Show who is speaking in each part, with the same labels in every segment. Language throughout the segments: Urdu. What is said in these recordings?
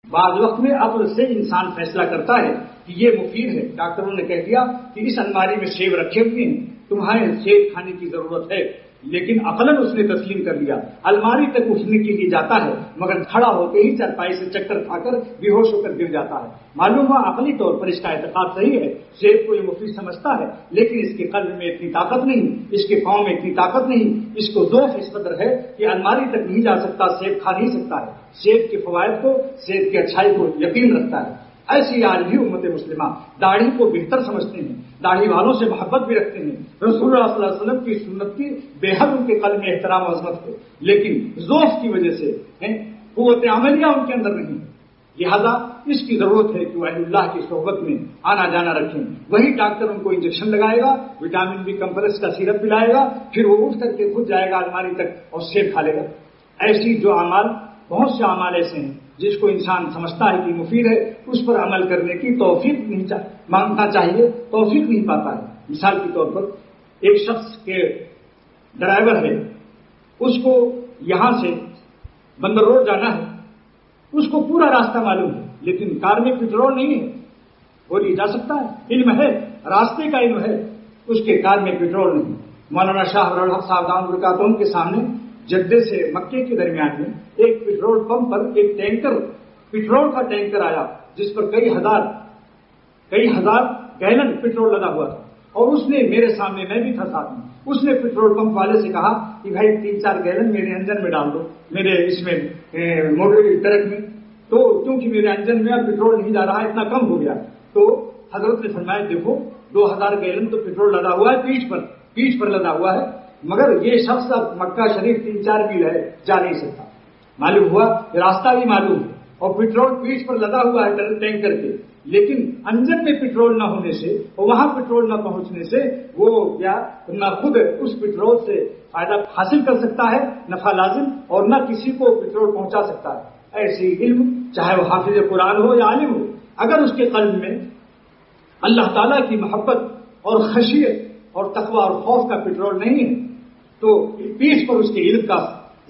Speaker 1: بعض وقت میں عقل سے انسان فیصلہ کرتا ہے کہ یہ مفید ہے. ڈاکٹروں نے کہہ دیا کہ اس الماری میں سیب رکھے ہوئے ہیں، تمہیں سیب کھانے کی ضرورت ہے، لیکن عقلاً اس نے تسلیم کر لیا. الماری تک اٹھنے کے لیے جاتا ہے مگر کھڑا ہوتے ہی چارپائی سے چکر کھا کر بے ہوش ہو کر گر جاتا ہے. معلوم ہوا عقلی طور پر اس کا اعتقاد صحیح ہے، سیب کو یہ مفید سمجھتا ہے، لیکن اس کے قلب میں اتنی طاقت نہیں، اس کے پاؤں میں اتنی طاقت نہیں، اس کو ذوق اس قدر ہے کہ الماری تک نہیں جا سکتا، سیب کھا نہیں سکتا ہے. سیب کے فوائد کو، سیب کی اچھائی کو یقین رکھتا ہے. ایسی آج بھی امت مسلمہ داڑھی کو بہتر سمجھتے ہیں، داڑھی والوں سے محبت بھی رکھتے ہیں. رسول اللہ صلی اللہ علیہ وسلم کی سنت کی بے حد ان کے قلب میں احترام و عظمت ہے، لیکن ذوق کی وجہ سے قوت عملیہ ان کے اندر نہیں. لہذا اس کی ضرورت ہے کہ وہ اہل اللہ کی صحبت میں آنا جانا رکھیں. وہی ڈاکٹر ان کو انجیکشن لگائے گا، وٹامن بی کمپلیکس کا سیرپ پلائے گا، پھر وہ اٹھ کر کے خود جائے گا الماری تک اور سیب کھا لے گا. ایسی جو اعمال، بہت سے اعمال ایسے ہیں جس کو انسان سمجھتا ہے کہ مفید ہے، اس پر عمل کرنے کی توفیق نہیں مانگنا چاہیے، توفیق نہیں پاتا ہے. مثال کے طور پر ایک شخص کے ڈرائیور ہے، اس کو یہاں سے بندر روڈ جانا ہے، اس کو پورا راستہ معلوم ہے لیکن کار میں پیٹرول نہیں ہے. بولیے جا سکتا ہے، علم ہے، راستے کا علم ہے، اس کے کار میں پیٹرول نہیں. مولانا شاہ الحق صاحب دامت برکاتہم کے سامنے جدے سے مکے کے درمیان میں ایک پیٹرول پمپ پر ایک ٹینکر، پیٹرول کا ٹینکر آیا جس پر کئی ہزار گیلن پیٹرول لگا ہوا تھا. اور اس نے میرے سامنے، میں بھی تھا ساتھ میں، اس نے پیٹرول پمپ والے سے کہا کہ بھائی 3-4 گیلن میرے انجن میں ڈال دو، میرے اس میں موٹر ٹرک میں، تو کیونکہ میرے انجن میں اب پیٹرول نہیں جا رہا، اتنا کم ہو گیا. تو حضرت نے فرمایا دیکھو 2000 گیلن تو پیٹرول لگا ہوا ہے، پیٹھ پر لگا ہوا ہے، مگر یہ شخص اب مکہ شریف 3-4 میل ہے، جا نہیں سکتا. معلوم ہوا کہ راستہ بھی معلوم ہے اور پیٹرول پیٹھ پر لگا ہوا ہے ٹینکر کے، لیکن انجن میں پیٹرول نہ ہونے سے اور وہاں پیٹرول نہ پہنچنے سے وہ کیا نہ خود اس پیٹرول سے فائدہ حاصل کر سکتا ہے، نفع لازم، اور نہ کسی کو پیٹرول پہنچا سکتا ہے. ایسی علم چاہے وہ حافظ قرآن ہو یا عالم ہو، اگر اس کے قلب میں اللہ تعالیٰ کی محبت اور خشیت اور تقوی اور خوف کا پیٹرول نہیں ہے، تو پیٹھ پر اس کے علم کا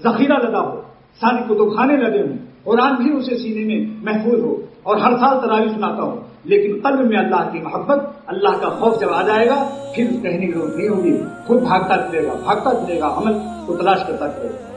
Speaker 1: ذخیرہ لگا ہو، ساری کتب خانے لگے ہوں، قرآن بھی اسے سینے میں محفوظ ہو اور ہر سال تراویح سناتا ہو، لیکن قلب میں اللہ کی محبت، اللہ کا خوف جب آ جائے گا پھر کہنے کی ضرورت نہیں ہوگی، خود بھاگتا چلے گا، عمل کو تلاش کرتا چلے گا.